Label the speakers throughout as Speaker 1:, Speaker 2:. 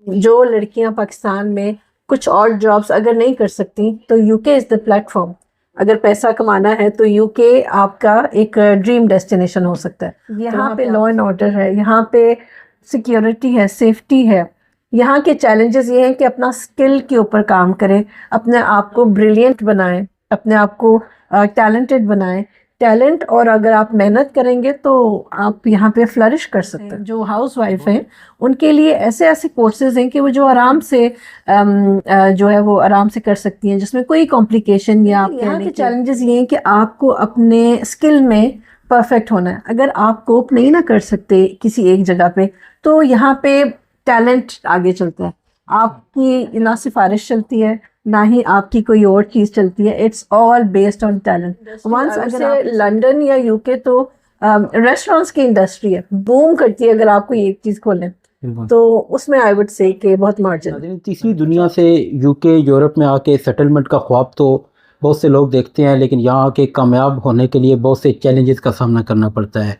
Speaker 1: जो लड़कियां पाकिस्तान में कुछ और जॉब्स अगर नहीं कर सकती तो यूके इज़ द प्लेटफॉर्म। अगर पैसा कमाना है तो यूके आपका एक ड्रीम डेस्टिनेशन हो सकता है। यहाँ पे लॉ एंड ऑर्डर है, यहाँ पे सिक्योरिटी है, सेफ्टी है। यहाँ के चैलेंजेस ये हैं कि अपना स्किल के ऊपर काम करें, अपने आप को ब्रिलियंट बनाएं, अपने आप को टैलेंटेड बनाएं। टैलेंट और अगर आप मेहनत करेंगे तो आप यहाँ पे फ्लरिश कर सकते हैं। जो हाउस वाइफ हैं उनके लिए ऐसे ऐसे कोर्सेज हैं कि वो जो आराम से जो है वो आराम से कर सकती हैं, जिसमें कोई कॉम्प्लिकेशन या आप यहाँ के चैलेंजेस ये हैं कि आपको अपने स्किल में परफेक्ट होना है। अगर आप कोप नहीं ना कर सकते किसी एक जगह पे तो यहाँ पे टैलेंट आगे चलता है। आपकी ना सिफारिश चलती है ना ही आपकी कोई और चीज़ चलती है। It's all based on talent. Once अगर लंदन या यूके तो रेस्टोरेंट्स की इंडस्ट्री है, बूम करती है। अगर आप कोई एक चीज़ खोलें तो उसमें आई वुड से कि बहुत मार्जिन।
Speaker 2: तीसरी दुनिया से यूके यूरोप में आके सेटलमेंट का ख्वाब तो बहुत से लोग देखते हैं, लेकिन यहाँ आके कामयाब होने के लिए बहुत से चैलेंजेस का सामना करना पड़ता है।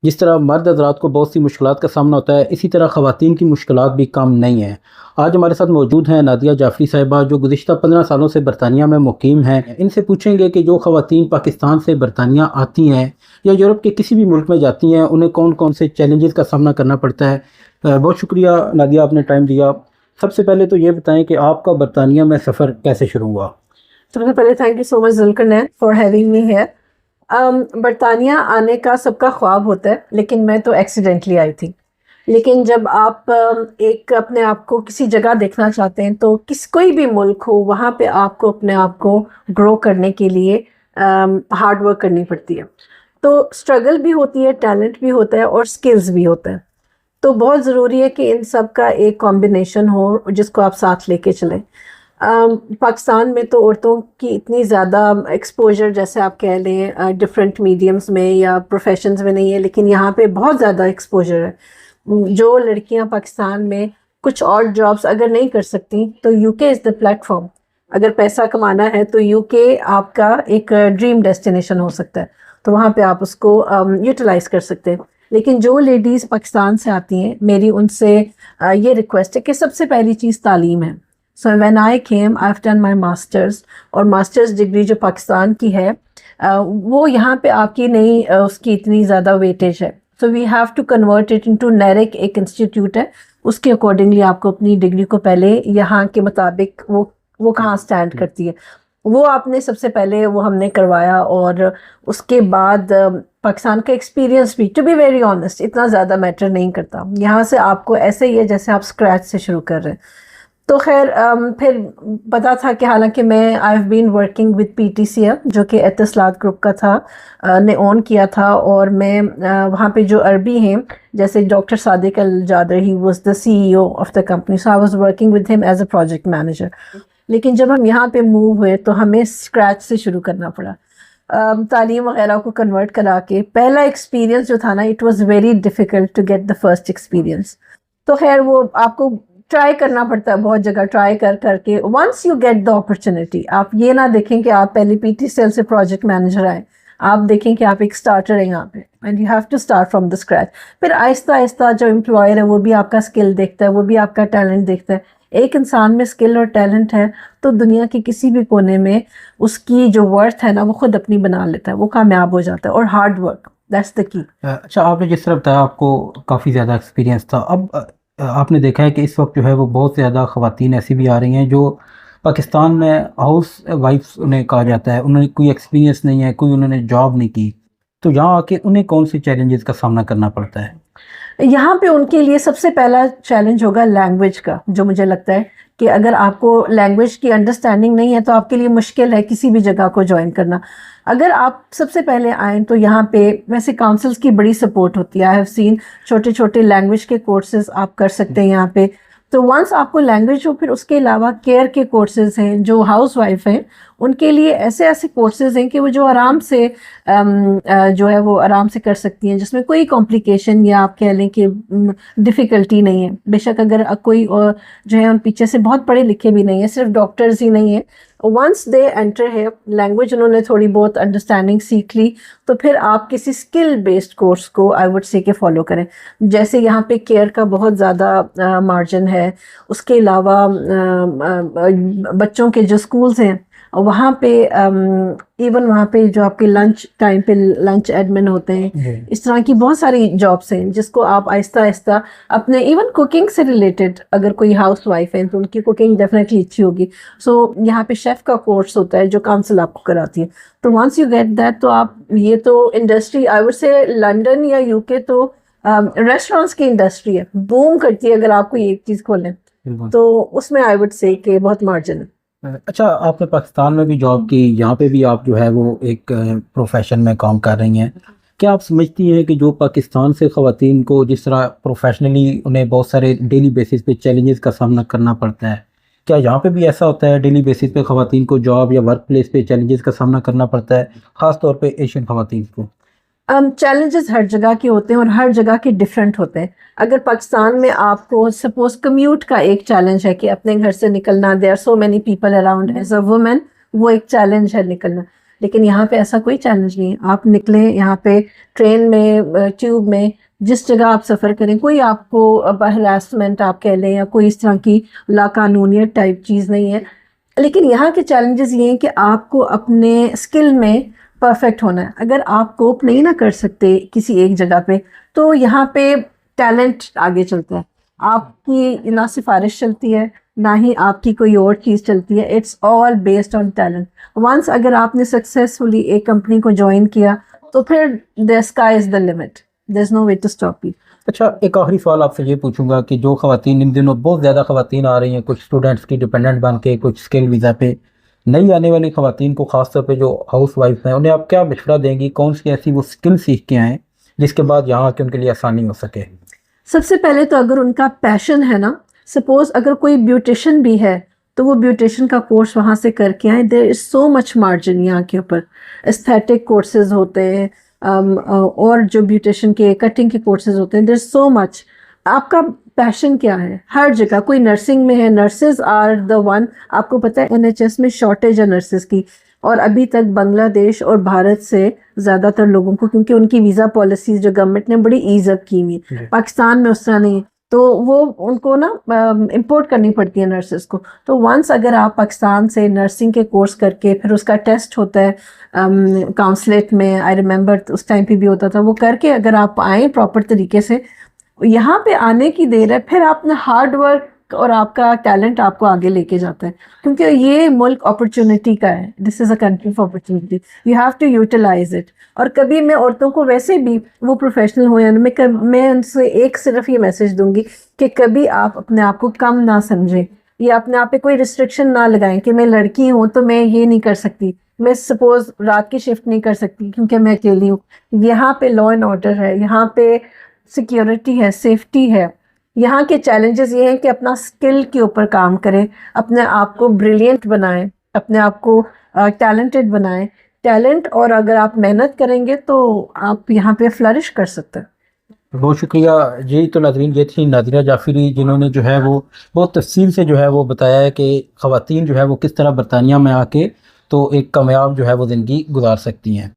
Speaker 2: जिस तरह मर्द हज़रात को बहुत सी मुश्किलात का सामना होता है, इसी तरह ख़वातीन की मुश्किलात भी कम नहीं है। आज हमारे साथ मौजूद हैं नादिया जाफरी साहिबा, जो गुज़िश्ता 15 सालों से बरतानिया में मुकीम हैं। इनसे पूछेंगे कि जो ख़वातीन पाकिस्तान से बरतानिया आती हैं या यूरोप के किसी भी मुल्क में जाती हैं, उन्हें कौन कौन से चैलेंजेस का सामना करना पड़ता है। बहुत शुक्रिया नादिया, आपने टाइम दिया। सबसे पहले तो ये बताएं कि आपका बरतानिया में सफ़र कैसे शुरू हुआ।
Speaker 1: सबसे पहले thank you so much Zulqarnain for having me here. बरतानिया आने का सबका ख्वाब होता है, लेकिन मैं तो एक्सीडेंटली आई थी। लेकिन जब आप एक अपने आप को किसी जगह देखना चाहते हैं तो कोई भी मुल्क हो, वहाँ पे आपको अपने आप को ग्रो करने के लिए हार्ड वर्क करनी पड़ती है। तो स्ट्रगल भी होती है, टैलेंट भी होता है और स्किल्स भी होता है। तो बहुत ज़रूरी है कि इन सब का एक कॉम्बिनेशन हो जिसको आप साथ लेके चलें। पाकिस्तान में तो औरतों की इतनी ज़्यादा एक्सपोजर, जैसे आप कह लें, डिफरेंट मीडियम्स में या प्रोफेशंस में नहीं है, लेकिन यहाँ पे बहुत ज़्यादा एक्सपोजर है। जो लड़कियाँ पाकिस्तान में कुछ और जॉब्स अगर नहीं कर सकती तो यूके इज़ द प्लेटफॉर्म। अगर पैसा कमाना है तो यूके आपका एक ड्रीम डेस्टिनेशन हो सकता है, तो वहाँ पे आप उसको यूटिलाइज़ कर सकते हैं। लेकिन जो लेडीज़ पाकिस्तान से आती हैं, मेरी उनसे ये रिक्वेस्ट है कि सबसे पहली चीज़ तालीम है। So when I came, I have done my masters, और मास्टर्स डिग्री जो पाकिस्तान की है वो यहाँ पे आपकी नहीं, उसकी इतनी ज़्यादा वेटेज है। So we have to convert it into numeric, एक इंस्टीट्यूट है, उसके अकॉर्डिंगली आपको अपनी डिग्री को पहले यहाँ के मुताबिक वो कहाँ स्टैंड करती है वो आपने सबसे पहले वो हमने करवाया। और उसके बाद पाकिस्तान का एक्सपीरियंस भी, टू बी वेरी ऑनेस्ट, इतना ज़्यादा मैटर नहीं करता। यहाँ से आपको ऐसे ही है जैसे आप स्क्रैच से शुरू कर रहे हैं। तो खैर फिर पता था कि हालांकि मैं I have been working with PTCL, जो कि एतिसलात ग्रुप का था, ने ऑन किया था। और मैं वहाँ पे जो अरबी हैं, जैसे doctor Sadiq Al Jadar, he was the CEO of the company, so I was working with him as a project manager. लेकिन जब हम यहाँ पे मूव हुए तो हमें स्क्रैच से शुरू करना पड़ा, तालीम वगैरह को कन्वर्ट करा के। पहला एक्सपीरियंस जो था ना, it was very difficult to get the first experience. तो खैर वो आपको ट्राई करना पड़ता है, बहुत जगह ट्राई कर करके। Once you get the opportunity, आप ये ना देखें कि आप पहले PTCL से प्रोजेक्ट मैनेजर आए, आप देखें कि आप एक स्टार्टर हैं यहाँ पे, and you have to start from the scratch. फिर आहिस्ता आहिस्ता जो एम्प्लॉयर है वो भी आपका स्किल देखता है, वो भी आपका टैलेंट देखता है। एक इंसान में स्किल और टैलेंट है तो दुनिया के किसी भी कोने में उसकी जो वर्थ है ना, वो खुद अपनी बना लेता है, वो कामयाब हो जाता है। और hard work, that's the key.
Speaker 2: अच्छा, आपने जिस तरह बताया आपको काफ़ी ज़्यादा एक्सपीरियंस था। अब आपने देखा है कि इस वक्त जो है वो बहुत ज़्यादा ख़वातीन ऐसी भी आ रही हैं जो पाकिस्तान में हाउस वाइफ्स उन्हें कहा जाता है, उन्हें कोई एक्सपीरियंस नहीं है, कोई उन्होंने जॉब नहीं की। तो यहाँ आके उन्हें कौन से चैलेंजेस का सामना करना पड़ता है?
Speaker 1: यहाँ पे उनके लिए सबसे पहला चैलेंज होगा लैंग्वेज का, जो मुझे लगता है कि अगर आपको लैंग्वेज की अंडरस्टैंडिंग नहीं है तो आपके लिए मुश्किल है किसी भी जगह को ज्वाइन करना। अगर आप सबसे पहले आएँ तो यहाँ पे वैसे काउंसिल्स की बड़ी सपोर्ट होती है। आई हैव सीन छोटे छोटे लैंग्वेज के कोर्सेज आप कर सकते हैं यहाँ पे। तो वंस आपको लैंग्वेज हो, फिर उसके अलावा केयर के कोर्सेज हैं। जो हाउस वाइफ हैं उनके लिए ऐसे ऐसे कोर्सेज हैं कि वो जो आराम से जो है वो आराम से कर सकती हैं, जिसमें कोई कॉम्प्लिकेशन या आप कह लें कि डिफ़िकल्टी नहीं है। बेशक अगर कोई जो है उन पीछे से बहुत पढ़े लिखे भी नहीं है, सिर्फ डॉक्टर्स ही नहीं है, वंस दे एंटर है, लैंग्वेज उन्होंने थोड़ी बहुत अंडरस्टैंडिंग सीख ली, तो फिर आप किसी स्किल बेस्ड कोर्स को आई वुड से के फॉलो करें। जैसे यहाँ पे केयर का बहुत ज़्यादा मार्जिन है। उसके अलावा बच्चों के जो स्कूल्स हैं वहाँ पे इवन वहाँ पे जो आपके लंच टाइम पे लंच एडमिन होते हैं, इस तरह की बहुत सारी जॉब्स हैं जिसको आप आहिस्ता आहिस्ता अपने इवन कुकिंग से रिलेटेड, अगर कोई हाउस वाइफ है तो उनकी कुकिंग डेफिनेटली अच्छी होगी। सो यहाँ पे शेफ़ का कोर्स होता है जो काउंसिल आपको कराती है। तो वंस यू गेट दैट, तो आप ये तो industry I would say London या यूके तो रेस्टोरेंट्स की इंडस्ट्री है, बूम करती है अगर आप कोई एक चीज़ खोलें तो उसमें आई वुड से कि बहुत मार्जिन है।
Speaker 2: अच्छा, आपने पाकिस्तान में भी जॉब की, यहाँ पे भी आप जो है वो एक प्रोफेशन में काम कर रही हैं। क्या आप समझती हैं कि जो पाकिस्तान से ख़वातीन को जिस तरह प्रोफेशनली उन्हें बहुत सारे डेली बेसिस पे चैलेंजेस का सामना करना पड़ता है, क्या यहाँ पे भी ऐसा होता है डेली बेसिस पे ख़वातीन को जॉब या वर्क प्लेस पे चैलेंजेस का सामना करना पड़ता है, ख़ास तौर पे एशियन ख़वातीन को?
Speaker 1: चैलेंजेस हर जगह के होते हैं और हर जगह के डिफरेंट होते हैं। अगर पाकिस्तान में आपको सपोज कम्यूट का एक चैलेंज है कि अपने घर से निकलना, there are so many people around as a women, वो एक चैलेंज है निकलना। लेकिन यहाँ पे ऐसा कोई चैलेंज नहीं है। आप निकलें यहाँ पे ट्रेन में, ट्यूब में, जिस जगह आप सफ़र करें, कोई आपको हरासमेंट आप कह लें या कोई इस तरह की लाकानूनियत टाइप चीज़ नहीं है। लेकिन यहाँ के चैलेंजेस ये हैं कि आपको अपने स्किल में परफेक्ट होना है। अगर आप कोप नहीं ना कर सकते किसी एक जगह पे, तो यहाँ पे टैलेंट आगे चलता है। आपकी ना सिफारिश चलती है, ना ही आपकी कोई और चीज़ चलती है। It's all based on talent. Once अगर आपने सक्सेसफुली एक कंपनी को ज्वाइन किया तो फिर the sky is the limit, there is no way to stop you.
Speaker 2: अच्छा, एक आखिरी सवाल आपसे ये पूछूंगा कि जो ख़वातीन इन दिनों बहुत ज़्यादा ख़वातीन आ रही हैं, कुछ स्टूडेंट्स की डिपेंडेंट बन के, कुछ स्किल वीज़ा पे, नई आने वाली ख़वातीन को ख़ास तौर पे जो हाउस वाइफ हैं, उन्हें आप क्या मशवरा देंगी? कौन सी ऐसी वो स्किल सीख के आएँ जिसके बाद यहाँ आके उनके लिए आसानी हो सके?
Speaker 1: सबसे पहले तो अगर उनका पैशन है ना, सपोज अगर कोई ब्यूटिशियन भी है तो वो ब्यूटिशियन का कोर्स वहाँ से करके आए। There is so much margin यहाँ के ऊपर। एस्थेटिक कोर्सेज होते हैं, और जो ब्यूटिशियन के कटिंग के कोर्सेज होते हैं, देयर इज़ सो मच। आपका पैशन क्या है? हर जगह, कोई नर्सिंग में है, नर्सेज आर द वन। आपको पता है NHS में शॉर्टेज है नर्सेज की, और अभी तक बांग्लादेश और भारत से ज़्यादातर लोगों को, क्योंकि उनकी वीज़ा पॉलिसीज़ जो गवर्नमेंट ने बड़ी ईज़ अप की हुई है, पाकिस्तान में उस तरह नहीं है, तो वो उनको ना इंपोर्ट करनी पड़ती है नर्सेज को। तो वंस अगर आप पाकिस्तान से नर्सिंग के कोर्स करके, फिर उसका टेस्ट होता है काउंसलेट में, आई रिमेंबर उस टाइम पे भी होता था, वो करके अगर आप आएँ प्रॉपर तरीके से, यहाँ पे आने की देर है, फिर अपना हार्ड वर्क और आपका टैलेंट आपको आगे लेके जाता है, क्योंकि ये मुल्क अपॉर्चुनिटी का है। This is a country for opportunity, you have to utilise it. और कभी मैं औरतों को, वैसे भी वो प्रोफेशनल हो या मैं उनसे एक सिर्फ ये मैसेज दूंगी कि कभी आप अपने आप को कम ना समझें, या अपने आप पे कोई रिस्ट्रिक्शन ना लगाएं कि मैं लड़की हूँ तो मैं ये नहीं कर सकती, मैं सपोज रात की शिफ्ट नहीं कर सकती क्योंकि मैं अकेली हूँ। यहाँ पे लॉ एंड ऑर्डर है, यहाँ पे सिक्योरिटी है, सेफ्टी है। यहाँ के चैलेंजेस ये हैं कि अपना स्किल के ऊपर काम करें, अपने आप को ब्रिलियंट बनाएं, अपने आप को टैलेंटेड बनाएं। टैलेंट, और अगर आप मेहनत करेंगे तो आप यहाँ पे फ्लरिश कर सकते हैं।
Speaker 2: बहुत शुक्रिया जी। तो नाज़रीन, ये थी नाज़िरा जाफ़री, जिन्होंने जो है वो बहुत तफसील से जो है वो बताया है कि ख़वातीन जो है वो किस तरह बरतानिया में आके तो एक कामयाब जो है वो ज़िंदगी गुजार सकती हैं।